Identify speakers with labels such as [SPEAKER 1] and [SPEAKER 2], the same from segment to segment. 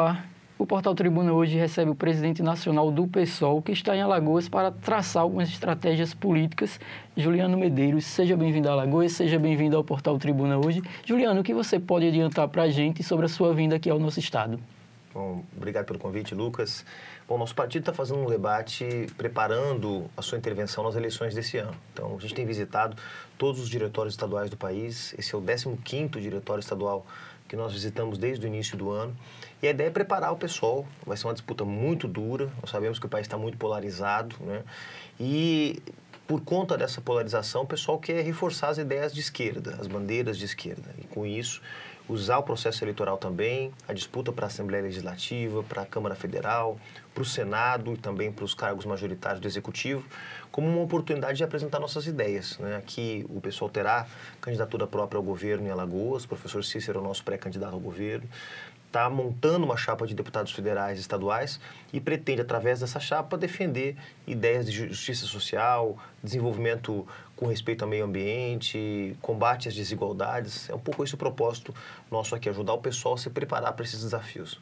[SPEAKER 1] Olá, o Portal Tribuna hoje recebe o presidente nacional do PSOL, que está em Alagoas para traçar algumas estratégias políticas. Juliano Medeiros, seja bem-vindo a Alagoas, seja bem-vindo ao Portal Tribuna hoje. Juliano, o que você pode adiantar para a gente sobre a sua vinda aqui ao nosso estado?
[SPEAKER 2] Bom, obrigado pelo convite, Lucas. Bom, nosso partido está fazendo um debate preparando a sua intervenção nas eleições desse ano. Então, a gente tem visitado todos os diretórios estaduais do país. Esse é o 15º diretório estadual que nós visitamos desde o início do ano. E a ideia é preparar o pessoal. Vai ser uma disputa muito dura. Nós sabemos que o país está muito polarizado, né? E por conta dessa polarização, o pessoal quer reforçar as ideias de esquerda, as bandeiras de esquerda. E com isso, usar o processo eleitoral também, a disputa para a Assembleia Legislativa, para a Câmara Federal, para o Senado e também para os cargos majoritários do Executivo, como uma oportunidade de apresentar nossas ideias, né? Aqui o pessoal terá candidatura própria ao governo em Alagoas, o professor Cícero é o nosso pré-candidato ao governo, está montando uma chapa de deputados federais e estaduais e pretende, através dessa chapa, defender ideias de justiça social, desenvolvimento com respeito ao meio ambiente, combate às desigualdades. É um pouco esse o propósito nosso aqui, ajudar o pessoal a se preparar para esses desafios.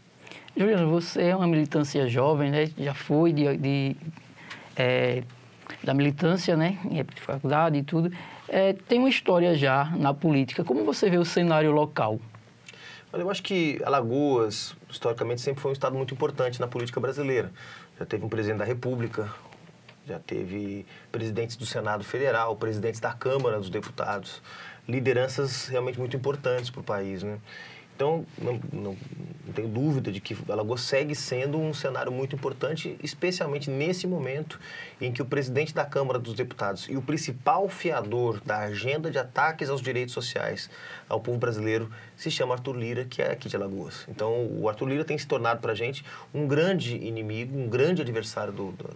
[SPEAKER 1] Juliano, você é uma militância jovem, né? Já foi da militância, né? Em época de faculdade e tudo. Tem uma história já na política. Como você vê o cenário local?
[SPEAKER 2] Olha, eu acho que Alagoas, historicamente, sempre foi um estado muito importante na política brasileira. Já teve um presidente da República, já teve presidentes do Senado Federal, presidentes da Câmara dos Deputados, lideranças realmente muito importantes para o país, né? Então, não tenho dúvida de que Alagoas segue sendo um cenário muito importante, especialmente nesse momento em que o presidente da Câmara dos Deputados e o principal fiador da agenda de ataques aos direitos sociais ao povo brasileiro se chama Arthur Lira, que é aqui de Alagoas. Então, o Arthur Lira tem se tornado para a gente um grande inimigo, um grande adversário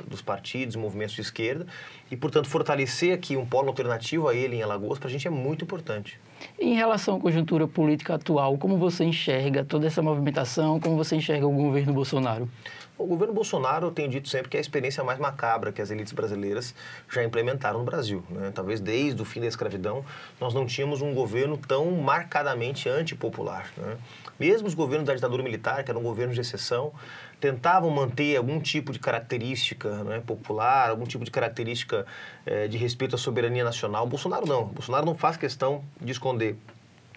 [SPEAKER 2] dos partidos, movimentos de esquerda, e, portanto, fortalecer aqui um polo alternativo a ele em Alagoas, para a gente é muito importante.
[SPEAKER 1] Em relação à conjuntura política atual, como você enxerga toda essa movimentação, como você enxerga o governo Bolsonaro?
[SPEAKER 2] O governo Bolsonaro, eu tenho dito sempre que é a experiência mais macabra que as elites brasileiras já implementaram no Brasil, né? Talvez desde o fim da escravidão nós não tínhamos um governo tão marcadamente antipopular, né? Mesmo os governos da ditadura militar, que eram governos de exceção, tentavam manter algum tipo de característica, né, popular, algum tipo de característica de respeito à soberania nacional. Bolsonaro não faz questão de esconder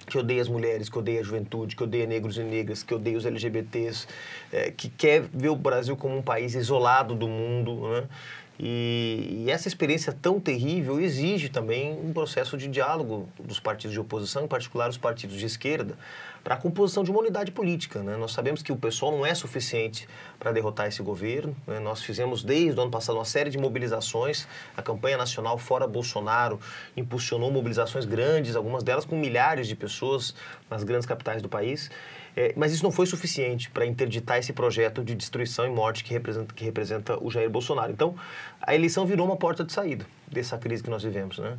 [SPEAKER 2] que odeia as mulheres, que odeia a juventude, que odeia negros e negras, que odeia os LGBTs, que quer ver o Brasil como um país isolado do mundo, né? E essa experiência tão terrível exige também um processo de diálogo dos partidos de oposição, em particular os partidos de esquerda, para a composição de uma unidade política, né? Nós sabemos que o PSOL não é suficiente para derrotar esse governo, né? Nós fizemos desde o ano passado uma série de mobilizações, a campanha nacional Fora Bolsonaro impulsionou mobilizações grandes, algumas delas com milhares de pessoas nas grandes capitais do país. Mas isso não foi suficiente para interditar esse projeto de destruição e morte que representa o Jair Bolsonaro. Então, a eleição virou uma porta de saída dessa crise que nós vivemos, né?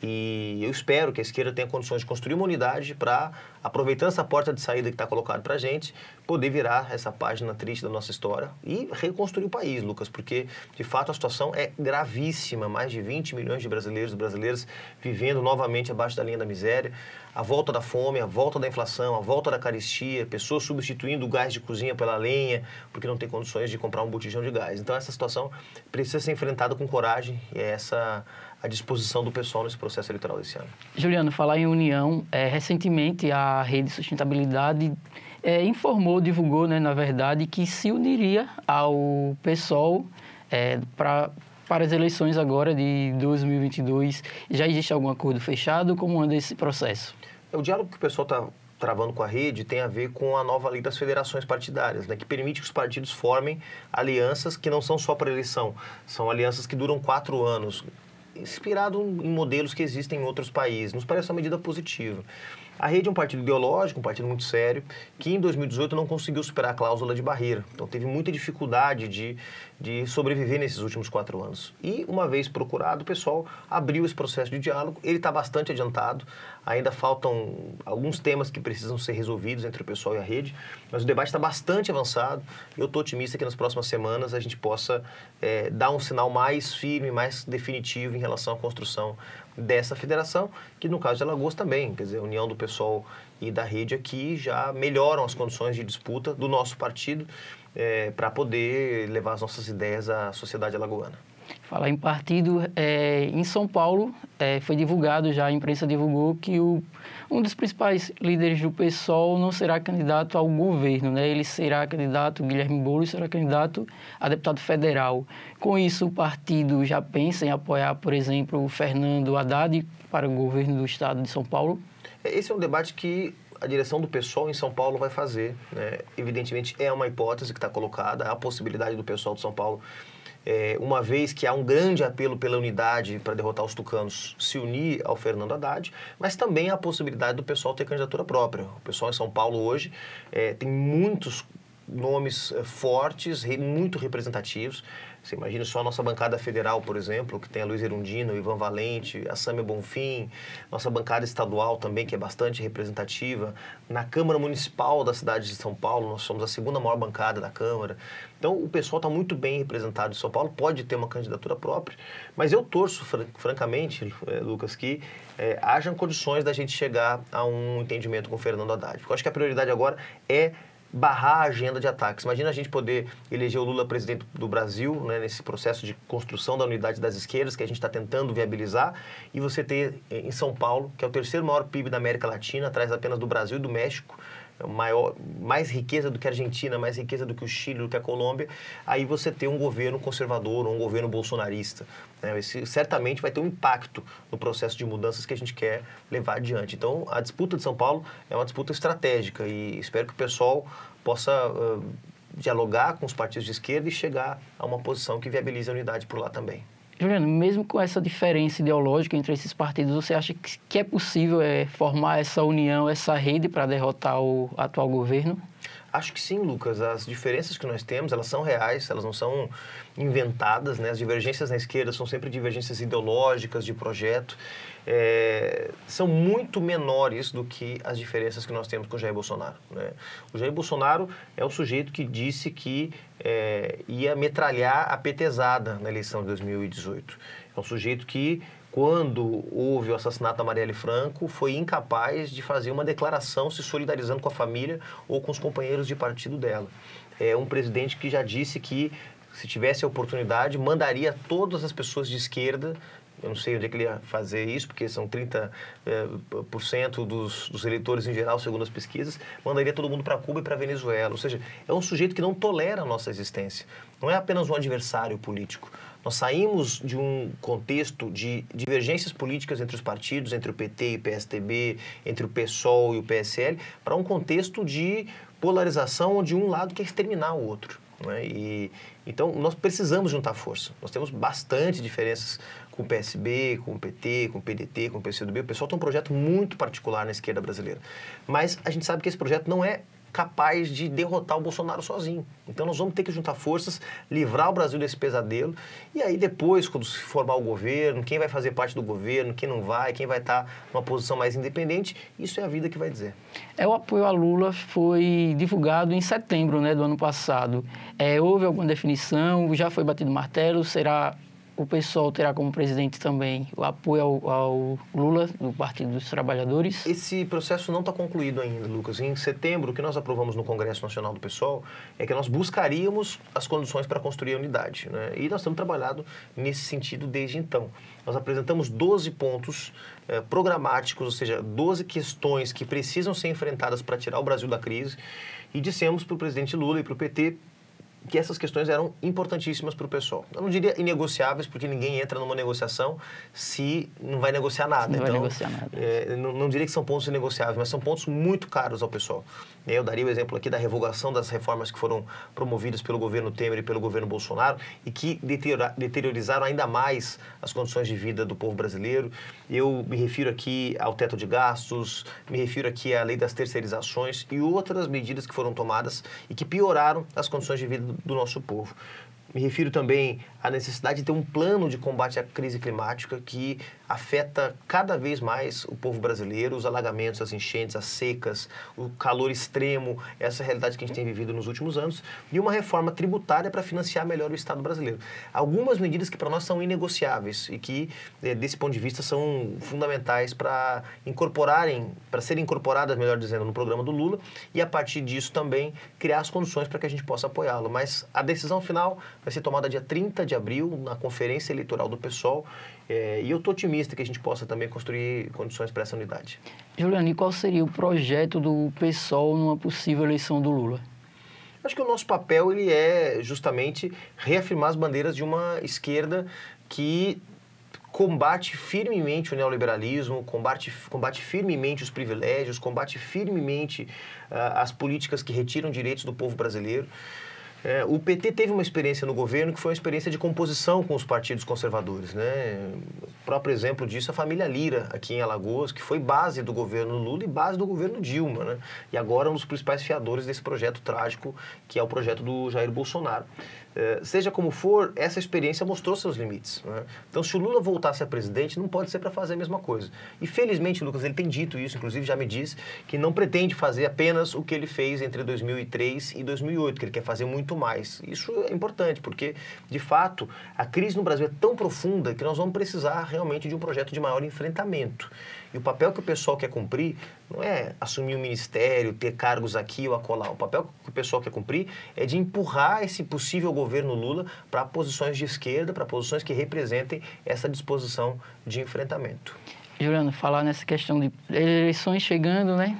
[SPEAKER 2] E eu espero que a esquerda tenha condições de construir uma unidade para, aproveitando essa porta de saída que está colocada para a gente, poder virar essa página triste da nossa história e reconstruir o país, Lucas, porque, de fato, a situação é gravíssima. Mais de 20 milhões de brasileiros e brasileiras vivendo novamente abaixo da linha da miséria, a volta da fome, a volta da inflação, a volta da carestia, pessoas substituindo o gás de cozinha pela lenha, porque não tem condições de comprar um botijão de gás. Então, essa situação precisa ser enfrentada com coragem e é essa a disposição do pessoal nesse processo eleitoral desse ano.
[SPEAKER 1] Juliano, falar em união, recentemente a Rede Sustentabilidade divulgou, né, na verdade, que se uniria ao PSOL para as eleições agora de 2022. Já existe algum acordo fechado? Como anda esse processo?
[SPEAKER 2] O diálogo que o pessoal está travando com a rede tem a ver com a nova lei das federações partidárias, né, que permite que os partidos formem alianças que não são só para eleição, são alianças que duram 4 anos, inspirado em modelos que existem em outros países. Nos parece uma medida positiva. A Rede é um partido ideológico, um partido muito sério, que em 2018 não conseguiu superar a cláusula de barreira. Então teve muita dificuldade de sobreviver nesses últimos 4 anos. E uma vez procurado, o pessoal abriu esse processo de diálogo. Ele está bastante adiantado. Ainda faltam alguns temas que precisam ser resolvidos entre o pessoal e a Rede, mas o debate está bastante avançado. Eu estou otimista que nas próximas semanas a gente possa dar um sinal mais firme, mais definitivo em relação relação à construção dessa federação, que no caso de Alagoas também, quer dizer, a união do PSOL e da Rede aqui já melhoram as condições de disputa do nosso partido para poder levar as nossas ideias à sociedade alagoana.
[SPEAKER 1] Falar em partido, em São Paulo foi divulgado, já a imprensa divulgou que um dos principais líderes do PSOL não será candidato ao governo, né? Ele será candidato, Guilherme Boulos será candidato a deputado federal. Com isso, o partido já pensa em apoiar, por exemplo, o Fernando Haddad para o governo do estado de São Paulo?
[SPEAKER 2] Esse é um debate que a direção do PSOL em São Paulo vai fazer, né? Evidentemente, é uma hipótese que está colocada, a possibilidade do PSOL de São Paulo, uma vez que há um grande apelo pela unidade para derrotar os tucanos, se unir ao Fernando Haddad, mas também há a possibilidade do PSOL ter candidatura própria. O PSOL em São Paulo hoje tem muitos nomes fortes, muito representativos. Você imagina só a nossa bancada federal, por exemplo, que tem a Luiz Erundina, o Ivan Valente, a Sâmia Bonfim, nossa bancada estadual também, que é bastante representativa. Na Câmara Municipal da cidade de São Paulo, nós somos a segunda maior bancada da Câmara. Então, o pessoal está muito bem representado em São Paulo, pode ter uma candidatura própria, mas eu torço, francamente, Lucas, que hajam condições da gente chegar a um entendimento com o Fernando Haddad. Porque eu acho que a prioridade agora é barrar a agenda de ataques. Imagina a gente poder eleger o Lula presidente do Brasil, né, nesse processo de construção da unidade das esquerdas que a gente está tentando viabilizar, e você ter em São Paulo, que é o terceiro maior PIB da América Latina, atrás apenas do Brasil e do México, mais riqueza do que a Argentina, mais riqueza do que o Chile, do que a Colômbia, aí você ter um governo conservador, um governo bolsonarista. Esse certamente vai ter um impacto no processo de mudanças que a gente quer levar adiante. Então, a disputa de São Paulo é uma disputa estratégica e espero que o pessoal possa dialogar com os partidos de esquerda e chegar a uma posição que viabilize a unidade por lá também.
[SPEAKER 1] Juliano, mesmo com essa diferença ideológica entre esses partidos, você acha que é possível formar essa união, essa rede para derrotar o atual governo?
[SPEAKER 2] Acho que sim, Lucas. As diferenças que nós temos, elas são reais, elas não são inventadas, né? As divergências na esquerda são sempre divergências ideológicas, de projeto. São muito menores do que as diferenças que nós temos com o Jair Bolsonaro, né? O Jair Bolsonaro é o sujeito que disse que ia metralhar a petezada na eleição de 2018. É um sujeito que, quando houve o assassinato da Marielle Franco, foi incapaz de fazer uma declaração se solidarizando com a família ou com os companheiros de partido dela. É um presidente que já disse que, se tivesse a oportunidade, mandaria todas as pessoas de esquerda. Eu não sei onde é que ele ia fazer isso, porque são 30% dos eleitores em geral, segundo as pesquisas, mandaria todo mundo para Cuba e para Venezuela. Ou seja, é um sujeito que não tolera a nossa existência. Não é apenas um adversário político. Nós saímos de um contexto de divergências políticas entre os partidos, entre o PT e o PSDB, entre o PSOL e o PSL, para um contexto de polarização onde um lado quer exterminar o outro, né? Então, nós precisamos juntar força. Nós temos bastante diferenças com o PSB, com o PT, com o PDT, com o PCdoB. O pessoal tem um projeto muito particular na esquerda brasileira. Mas a gente sabe que esse projeto não é capaz de derrotar o Bolsonaro sozinho. Então, nós vamos ter que juntar forças, livrar o Brasil desse pesadelo. E aí, depois, quando se formar o governo, quem vai fazer parte do governo, quem não vai, quem vai estar numa posição mais independente, isso é a vida que vai dizer.
[SPEAKER 1] O apoio a Lula foi divulgado em setembro, né, do ano passado. Houve alguma definição? Já foi batido martelo? O PSOL terá como presidente também o apoio ao Lula, do Partido dos Trabalhadores?
[SPEAKER 2] Esse processo não está concluído ainda, Lucas. Em setembro, o que nós aprovamos no Congresso Nacional do PSOL é que nós buscaríamos as condições para construir a unidade, né? E nós estamos trabalhando nesse sentido desde então. Nós apresentamos 12 pontos programáticos, ou seja, 12 questões que precisam ser enfrentadas para tirar o Brasil da crise, e dissemos para o presidente Lula e para o PT que essas questões eram importantíssimas para o pessoal. Eu não diria inegociáveis, porque ninguém entra numa negociação se não vai negociar nada.
[SPEAKER 1] Não vai negociar nada.
[SPEAKER 2] Não diria que são pontos inegociáveis, mas são pontos muito caros ao pessoal. Eu daria o exemplo aqui da revogação das reformas que foram promovidas pelo governo Temer e pelo governo Bolsonaro e que deteriorizaram ainda mais as condições de vida do povo brasileiro. Eu me refiro aqui ao teto de gastos, me refiro aqui à lei das terceirizações e outras medidas que foram tomadas e que pioraram as condições de vida do nosso povo. Me refiro também à necessidade de ter um plano de combate à crise climática que afeta cada vez mais o povo brasileiro, os alagamentos, as enchentes, as secas, o calor extremo, essa realidade que a gente tem vivido nos últimos anos, e uma reforma tributária para financiar melhor o Estado brasileiro. Algumas medidas que para nós são inegociáveis e que, desse ponto de vista, são fundamentais para serem incorporadas, melhor dizendo, no programa do Lula e, a partir disso, também criar as condições para que a gente possa apoiá-lo. Mas a decisão final vai ser tomada dia 30 de abril, na Conferência Eleitoral do PSOL, e eu estou otimista que a gente possa também construir condições para essa unidade.
[SPEAKER 1] Juliano, e qual seria o projeto do PSOL numa possível eleição do Lula?
[SPEAKER 2] Acho que o nosso papel ele é justamente reafirmar as bandeiras de uma esquerda que combate firmemente o neoliberalismo, combate firmemente os privilégios, combate firmemente as políticas que retiram direitos do povo brasileiro. O PT teve uma experiência no governo que foi uma experiência de composição com os partidos conservadores, né? O próprio exemplo disso é a família Lira, aqui em Alagoas, que foi base do governo Lula e base do governo Dilma, né? E agora um dos principais fiadores desse projeto trágico, que é o projeto do Jair Bolsonaro. Seja como for, essa experiência mostrou seus limites, né? Então, se o Lula voltasse a presidente, não pode ser para fazer a mesma coisa. E, felizmente, Lucas, ele tem dito isso, inclusive já me disse, que não pretende fazer apenas o que ele fez entre 2003 e 2008, que ele quer fazer muito mais. Isso é importante, porque, de fato, a crise no Brasil é tão profunda que nós vamos precisar realmente de um projeto de maior enfrentamento. E o papel que o pessoal quer cumprir não é assumir um ministério, ter cargos aqui ou acolá. O papel que o pessoal quer cumprir é de empurrar esse possível governo Lula para posições de esquerda, para posições que representem essa disposição de enfrentamento.
[SPEAKER 1] Juliano, falar nessa questão de eleições chegando, né?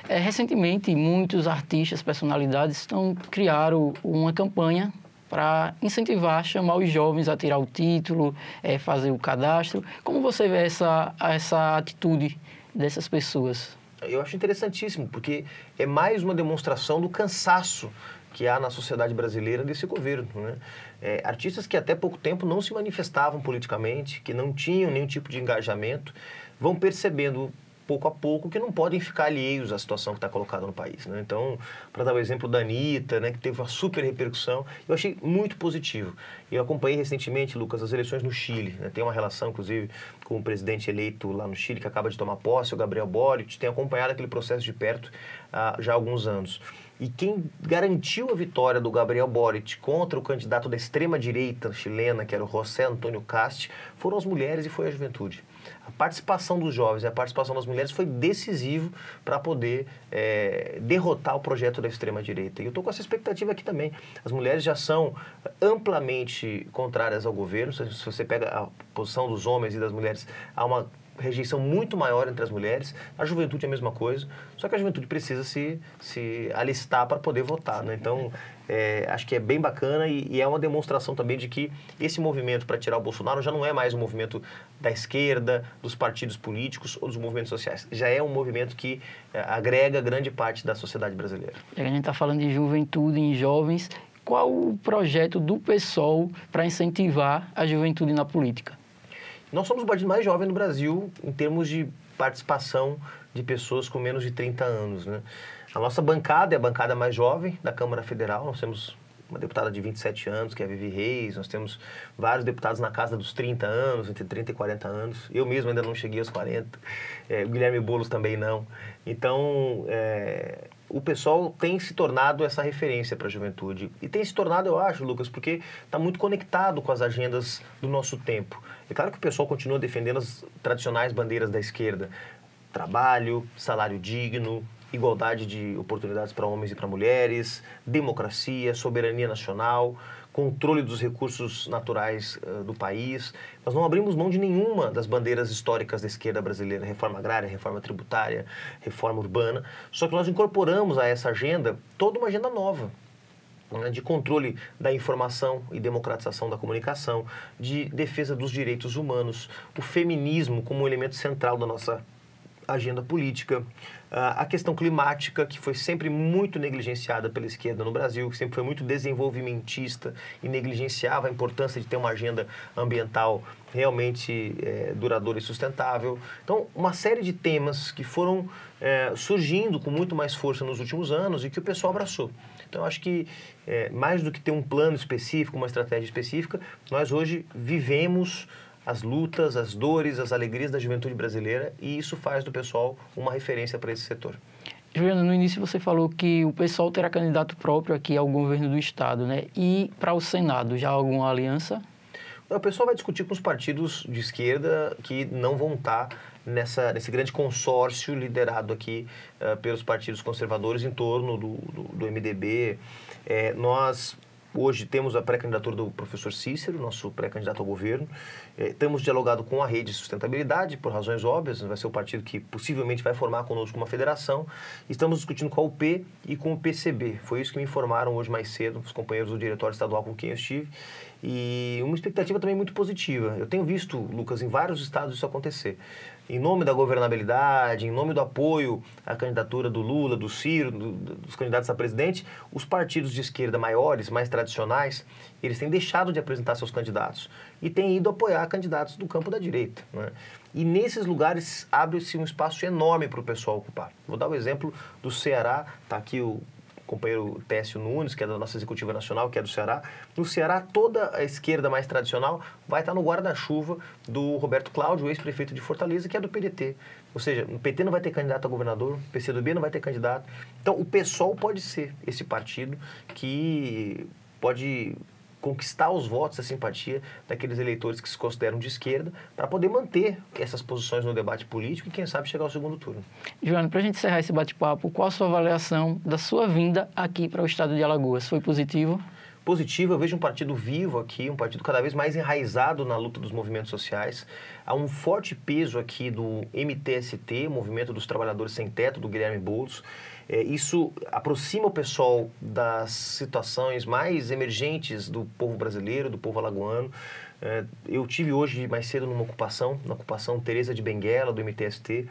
[SPEAKER 1] Recentemente, muitos artistas, personalidades criaram uma campanha para incentivar, chamar os jovens a tirar o título, fazer o cadastro. Como você vê essa atitude dessas pessoas?
[SPEAKER 2] Eu acho interessantíssimo, porque é mais uma demonstração do cansaço que há na sociedade brasileira desse governo, né? Artistas que até pouco tempo não se manifestavam politicamente, que não tinham nenhum tipo de engajamento, vão percebendo pouco a pouco que não podem ficar alheios à situação que está colocada no país, né? Então, para dar o exemplo da Anitta, né, que teve uma super repercussão, eu achei muito positivo. Eu acompanhei recentemente, Lucas, as eleições no Chile, né? Tem uma relação, inclusive, com o presidente eleito lá no Chile, que acaba de tomar posse, o Gabriel Boric, tem acompanhado aquele processo de perto já há alguns anos. E quem garantiu a vitória do Gabriel Boric contra o candidato da extrema-direita chilena, que era o José Antônio Kast, foram as mulheres e foi a juventude. A participação dos jovens e a participação das mulheres foi decisivo para poder derrotar o projeto da extrema-direita. E eu estou com essa expectativa aqui também. As mulheres já são amplamente contrárias ao governo. Se você pega a posição dos homens e das mulheres, há uma rejeição muito maior entre as mulheres. A juventude é a mesma coisa, só que a juventude precisa se alistar para poder votar, né? Então, acho que é bem bacana e é uma demonstração também de que esse movimento para tirar o Bolsonaro já não é mais um movimento da esquerda, dos partidos políticos ou dos movimentos sociais. Já é um movimento que agrega grande parte da sociedade brasileira.
[SPEAKER 1] A gente está falando de juventude, em jovens. Qual o projeto do PSOL para incentivar a juventude na política?
[SPEAKER 2] Nós somos o partido mais jovem no Brasil em termos de participação de pessoas com menos de 30 anos, né? A nossa bancada é a bancada mais jovem da Câmara Federal. Nós temos uma deputada de 27 anos, que é a Vivi Reis. Nós temos vários deputados na casa dos 30 anos, entre 30 e 40 anos. Eu mesmo ainda não cheguei aos 40. O Guilherme Boulos também não. Então, o PSOL tem se tornado essa referência para a juventude. E tem se tornado, eu acho, Lucas, porque está muito conectado com as agendas do nosso tempo. É claro que o PSOL continua defendendo as tradicionais bandeiras da esquerda. Trabalho, salário digno, igualdade de oportunidades para homens e para mulheres, democracia, soberania nacional, controle dos recursos naturais do país. Nós não abrimos mão de nenhuma das bandeiras históricas da esquerda brasileira, reforma agrária, reforma tributária, reforma urbana, só que nós incorporamos a essa agenda toda uma agenda nova, né, de controle da informação e democratização da comunicação, de defesa dos direitos humanos, o feminismo como um elemento central da nossa agenda política, a questão climática, que foi sempre muito negligenciada pela esquerda no Brasil, que sempre foi muito desenvolvimentista e negligenciava a importância de ter uma agenda ambiental realmente duradoura e sustentável. Então, uma série de temas que foram surgindo com muito mais força nos últimos anos e que o pessoal abraçou. Então, eu acho que, mais do que ter um plano específico, uma estratégia específica, nós hoje vivemos as lutas, as dores, as alegrias da juventude brasileira e isso faz do pessoal uma referência para esse setor.
[SPEAKER 1] Juliana, no início você falou que o pessoal terá candidato próprio aqui ao governo do Estado, né? E para o Senado, já há alguma aliança?
[SPEAKER 2] O pessoal vai discutir com os partidos de esquerda que não vão estar nesse grande consórcio liderado aqui pelos partidos conservadores em torno do MDB. Nós hoje temos a pré-candidatura do professor Cícero, nosso pré-candidato ao governo. Temos dialogado com a Rede de Sustentabilidade, por razões óbvias, vai ser o partido que possivelmente vai formar conosco uma federação. Estamos discutindo com a UP e com o PCB. Foi isso que me informaram hoje mais cedo, os companheiros do diretório estadual com quem eu estive. E uma expectativa também muito positiva. Eu tenho visto, Lucas, em vários estados isso acontecer. Em nome da governabilidade, em nome do apoio à candidatura do Lula, do Ciro, dos candidatos a presidente, os partidos de esquerda maiores, mais tradicionais, eles têm deixado de apresentar seus candidatos e têm ido apoiar candidatos do campo da direita, né? E nesses lugares abre-se um espaço enorme para o pessoal ocupar. Vou dar o exemplo do Ceará, está aqui o companheiro Técio Nunes, que é da nossa executiva nacional, que é do Ceará. No Ceará, toda a esquerda mais tradicional vai estar no guarda-chuva do Roberto Cláudio, ex-prefeito de Fortaleza, que é do PDT. Ou seja, o PT não vai ter candidato a governador, o PCdoB não vai ter candidato. Então, o PSOL pode ser esse partido que pode conquistar os votos, a simpatia daqueles eleitores que se consideram de esquerda, para poder manter essas posições no debate político e, quem sabe, chegar ao segundo turno.
[SPEAKER 1] Joana, para a gente encerrar esse bate-papo, qual a sua avaliação da sua vinda aqui para o estado de Alagoas? Foi positivo?
[SPEAKER 2] Positivo, eu vejo um partido vivo aqui, um partido cada vez mais enraizado na luta dos movimentos sociais. Há um forte peso aqui do MTST, Movimento dos Trabalhadores Sem Teto, do Guilherme Boulos. Isso aproxima o pessoal das situações mais emergentes do povo brasileiro, do povo alagoano. Eu tive hoje, mais cedo, na ocupação Teresa de Benguela, do MTST,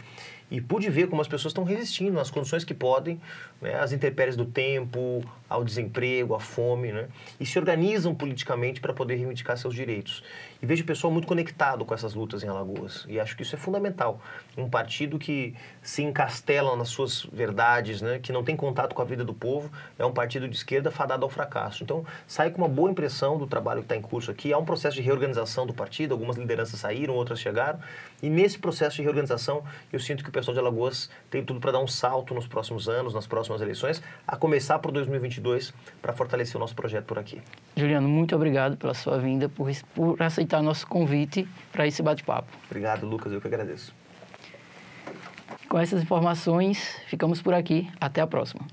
[SPEAKER 2] e pude ver como as pessoas estão resistindo nas condições que podem, né, às intempéries do tempo, ao desemprego, à fome, né, e se organizam politicamente para poder reivindicar seus direitos. E vejo o pessoal muito conectado com essas lutas em Alagoas, e acho que isso é fundamental. Um partido que se encastela nas suas verdades, né, que não tem contato com a vida do povo, é um partido de esquerda fadado ao fracasso. Então, sai com uma boa impressão do trabalho que está em curso aqui. Há um processo de reorganização do partido, algumas lideranças saíram, outras chegaram, e nesse processo de reorganização, eu sinto que o pessoal de Alagoas tem tudo para dar um salto nos próximos anos, nas próximas eleições, a começar por 2022, para fortalecer o nosso projeto por aqui.
[SPEAKER 1] Juliano, muito obrigado pela sua vinda, por aceitar nosso convite para esse bate-papo.
[SPEAKER 2] Obrigado, Lucas, eu que agradeço.
[SPEAKER 1] Com essas informações, ficamos por aqui. Até a próxima.